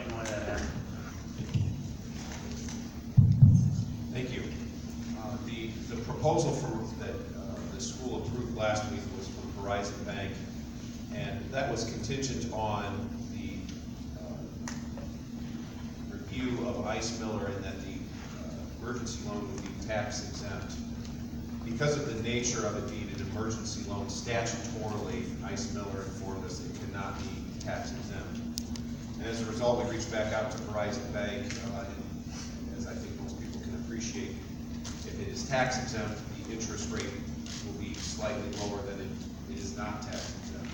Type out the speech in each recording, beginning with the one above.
explain why that happened. Thank you. The proposal that the school approved last week was from Horizon Bank, and that was contingent on the review of Ice Miller and that the emergency loan would be tax exempt. Because of the nature of it being an emergency loan, statutorily, Ice Miller informed us it could not be tax exempt. And as a result, we reached back out to Horizon Bank, and as I think most people can appreciate, if it is tax exempt, the interest rate will be slightly lower than it is not tax exempt.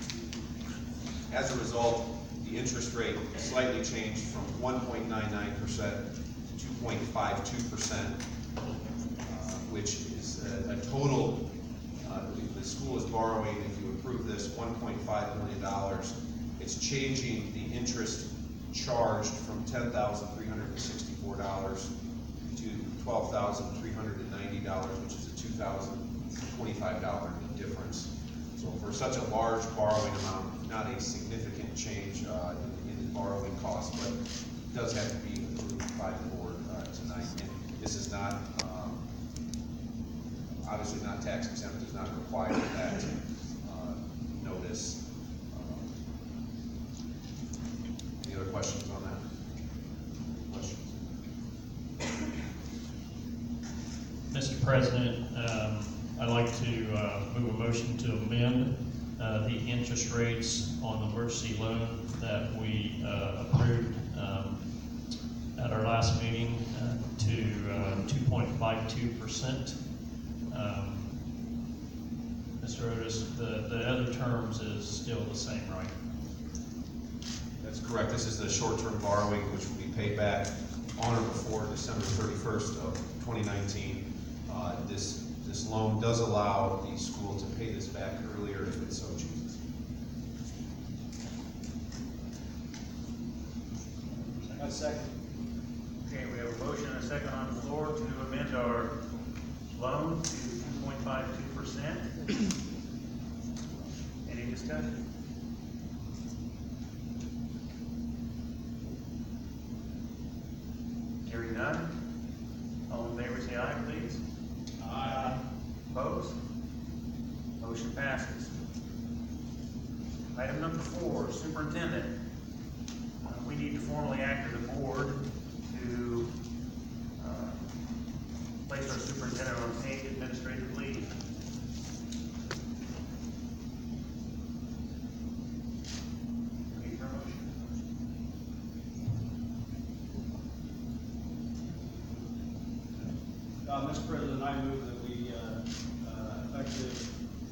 As a result, the interest rate slightly changed from 1.99% to 2.52%, which is a total, the school is borrowing, if you approve this, $1.5 million. It's changing the interest charged from $10,364 to $12,390, which is a $2,025 difference. So for such a large borrowing amount, not a significant change in the borrowing cost, but it does have to be approved by the board tonight. And this is not, obviously not tax exempt, does not require that notice. Any other questions on that? Questions? Mr. President, I'd like to move a motion to amend the interest rates on the emergency loan that we approved at our last meeting to 2.52%. Mr. Otis, the other terms is still the same, right? That's correct. This is the short-term borrowing, which will be paid back on or before December 31st of 2019. This loan does allow the school to pay this back earlier if it so chooses. A second. Okay, we have a motion and a second on the floor to amend our loan to 2.52%. Any discussion? Hearing none. All in favor say aye, please. Aye. Opposed? Motion passes. Item number 4, superintendent. We need to formally act as a board to place our superintendent on paid administrative leave. Need for a motion? Mr. President, I move that we, effective,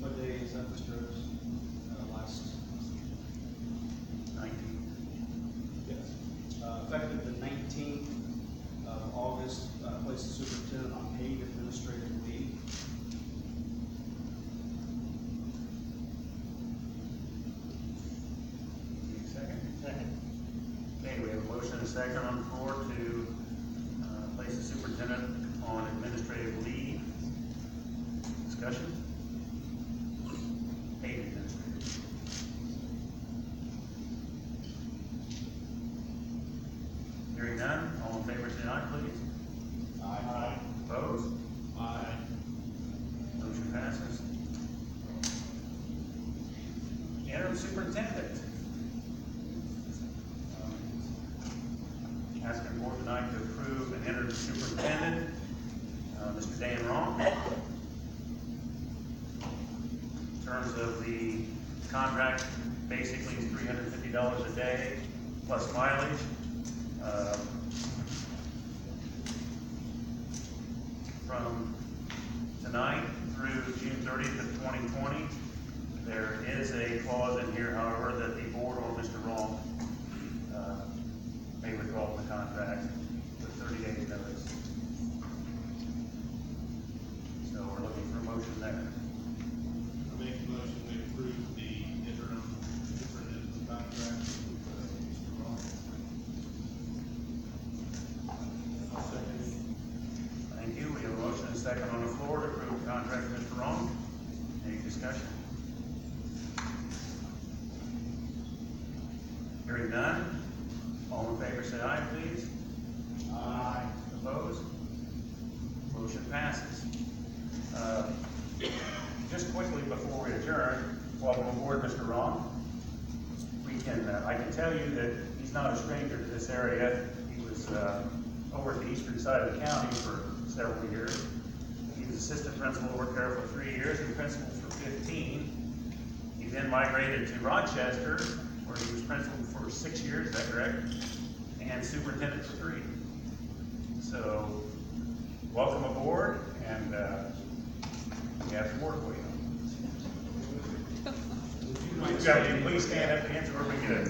what day is that, Mr. Otis? Last? 19. Yes. Effective the 19th of August, place the superintendent on paid administrative leave. Need a second? Second. Okay, we have a motion and a second on the floor to place the superintendent on administrative leave. Discussion? Paid administrative. Hearing none, all in favor say aye, please. Aye. Opposed? Aye. Motion passes. Interim superintendent. Asking the board tonight to approve an interim superintendent, Mr. Dan Ron. In terms of the contract, basically is $350 a day plus mileage. From tonight through June 30th of 2020, there is a clause in here, however, that the board or Mr. Ron may withdraw from the contract with 30 days notice. So we're looking for a motion there. I make a motion we approve the interim superintendent's contract with Mr. Ross. I'll second. Thank you. We have a motion and a second on the floor to approve the contract with Mr. Ron. Any discussion? Hearing none. All in favor, say aye, please. Aye. Opposed? Motion passes. Just quickly before we adjourn, welcome aboard, Mr. Ron. I can tell you that he's not a stranger to this area. He was over at the eastern side of the county for several years. He was assistant principal over there for 3 years and principal for 15. He then migrated to Rochester, where he was principal for 6 years, is that correct? And superintendent for 3. So, welcome aboard, and we have some work for you. Please stand up, hands where we get it.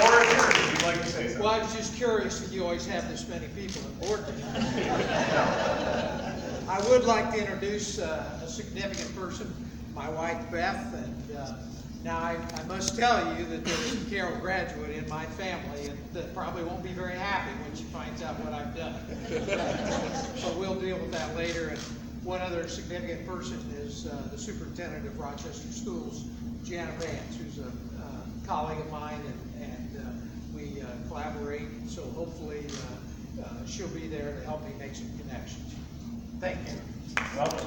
Or if you'd like to say something. Well, I was just curious that you always have this many people at board meetings. I would like to introduce a significant person, my wife Beth, and now I must tell you that there's a Carroll graduate in my family and that probably won't be very happy when she finds out what I've done. So we'll deal with that later. And one other significant person is the superintendent of Rochester Schools, Jana Vance, who's a colleague of mine, and we collaborate. So hopefully she'll be there to help me make some connections. Thank you. Welcome.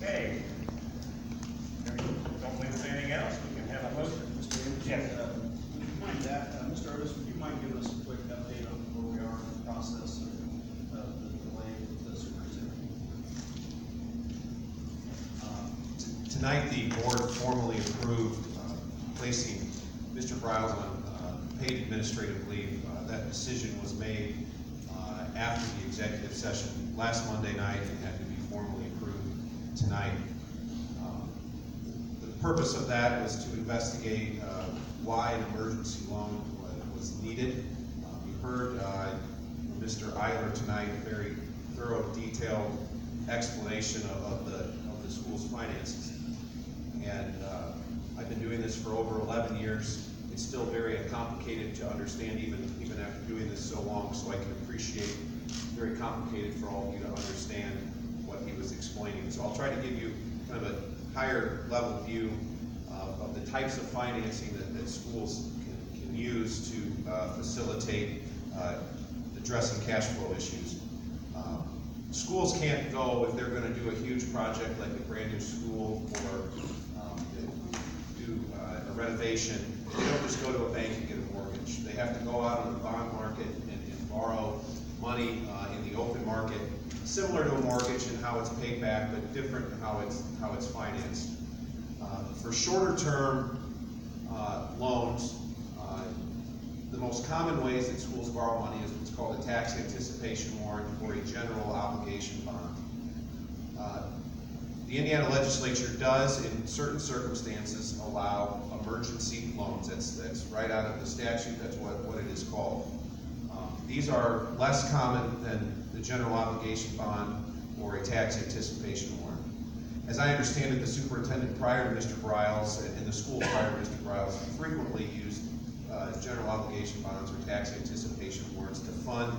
Okay. Don't believe there's anything else. We can have a motion. Mr. Anderson, Yes. would you mind that, Mr. Otis, would you mind giving us a quick update on where we are in the process of the delay with the superintendent? Tonight, the board formally approved placing Mr. Briles on paid administrative leave. That decision was made after the executive session last Monday night and had to be formally approved tonight. The purpose of that was to investigate why an emergency loan was needed. You heard Mr. Eiler tonight, a very thorough, detailed explanation of the school's finances. And I've been doing this for over 11 years. It's still very complicated to understand even after doing this so long, so I can appreciate very complicated for all of you to understand what he was explaining. So I'll try to give you kind of a higher level view of the types of financing that schools can use to facilitate addressing cash flow issues. Schools can't go, if they're going to do a huge project like a brand new school or do a renovation, they don't just go to a bank and get a mortgage. They have to go out on the bond market and borrow money in the open market, similar to a mortgage in how it's paid back, but different in how it's financed. For shorter term loans, the most common ways that schools borrow money is what's called a tax anticipation warrant or a general obligation bond. The Indiana legislature does, in certain circumstances, allow emergency loans. That's right out of the statute. That's what it is called. These are less common than the general obligation bond or a tax anticipation warrant. As I understand it, the superintendent prior to Mr. Briles and the school prior to Mr. Briles frequently used general obligation bonds or tax anticipation warrants to fund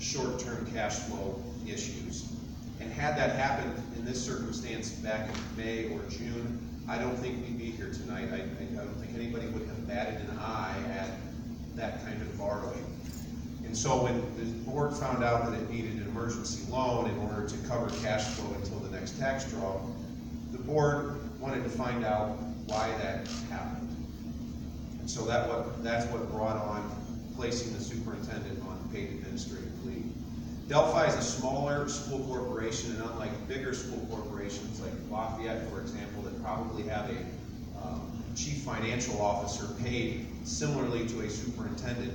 short-term cash flow issues. And had that happened in this circumstance back in May or June, I don't think we'd be here tonight. I don't think anybody would have batted an eye at that kind of borrowing. And so when the board found out that it needed an emergency loan in order to cover cash flow until the next tax draw, the board wanted to find out why that happened. And so that's what brought on placing the superintendent on paid administrative leave. Delphi is a smaller school corporation, and unlike bigger school corporations like Lafayette, for example, that probably have a chief financial officer paid similarly to a superintendent,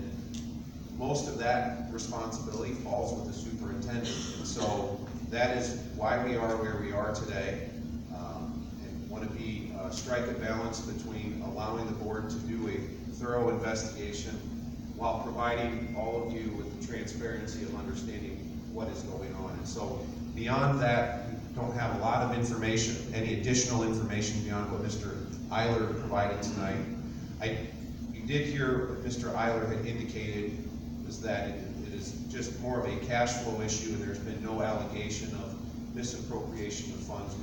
most of that responsibility falls with the superintendent. And so that is why we are where we are today. And want to strike a balance between allowing the board to do a thorough investigation while providing all of you with the transparency of understanding what is going on. And so beyond that, we don't have a lot of information, any additional information beyond what Mr. Eiler provided tonight. You did hear what Mr. Eiler had indicated was that it is just more of a cash flow issue, and there's been no allegation of misappropriation of funds.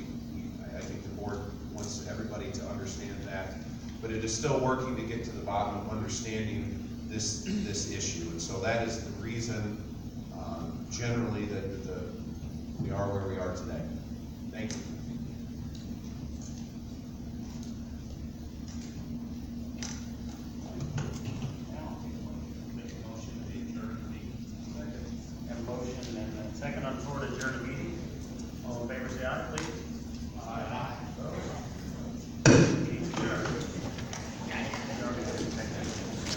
I think the board wants everybody to understand that, but it is still working to get to the bottom of understanding this issue, and so that is the reason, generally, that we are where we are today. Thank you.